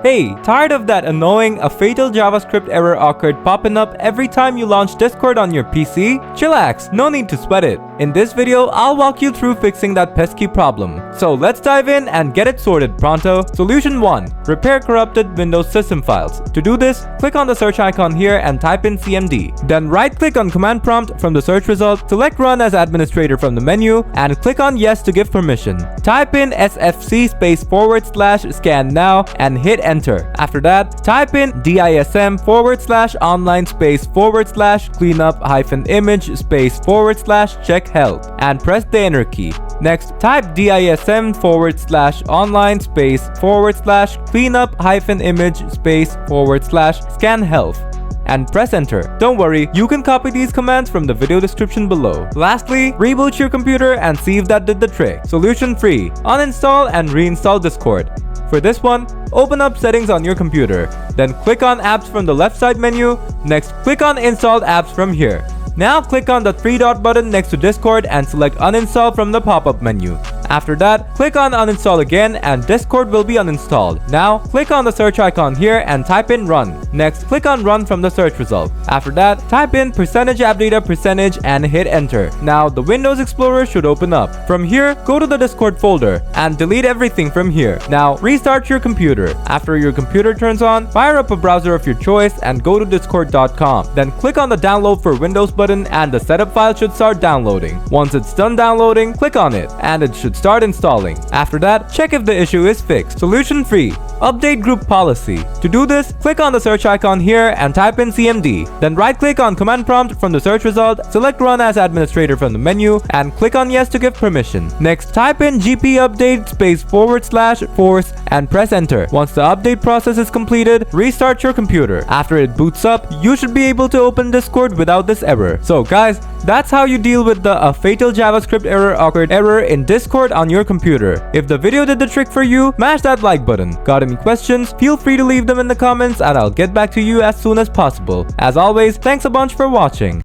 Hey, tired of that annoying, a fatal JavaScript error occurred popping up every time you launch Discord on your PC? Chillax, no need to sweat it. In this video, I'll walk you through fixing that pesky problem. So let's dive in and get it sorted pronto. Solution 1. Repair corrupted Windows system files. To do this, click on the search icon here and type in cmd. Then right-click on command prompt from the search result, select run as administrator from the menu, and click on yes to give permission. Type in sfc/scan now and hit enter. After that, type in dism/online/cleanup-image/check health and press the enter key. Next, type dism/online/cleanup-image/scan health and press enter. Don't worry, you can copy these commands from the video description below. Lastly, reboot your computer and see if that did the trick. Solution 3. Uninstall and reinstall Discord. For this one, open up settings on your computer. Then click on apps from the left side menu. Next, click on installed apps from here. Now click on the 3-dot button next to Discord and select uninstall from the pop-up menu. After that, click on uninstall again and Discord will be uninstalled. Now, click on the search icon here and type in run. Next, click on run from the search result. After that, type in %appdata% and hit enter. Now, the Windows Explorer should open up. From here, go to the Discord folder and delete everything from here. Now, restart your computer. After your computer turns on, fire up a browser of your choice and go to discord.com. Then click on the download for Windows button and the setup file should start downloading. Once it's done downloading, click on it and it should start installing. After that, check if the issue is fixed. Solution 3. Update group policy. To do this, click on the search icon here and type in cmd. Then right-click on command prompt from the search result, select run as administrator from the menu, and click on yes to give permission. Next, type in gp_update/force and press enter. Once the update process is completed, restart your computer. After it boots up, you should be able to open Discord without this error. So guys, that's how you deal with the fatal JavaScript error in Discord on your computer. If the video did the trick for you, smash that like button. Got any questions? Feel free to leave them in the comments and I'll get back to you as soon as possible. As always, thanks a bunch for watching.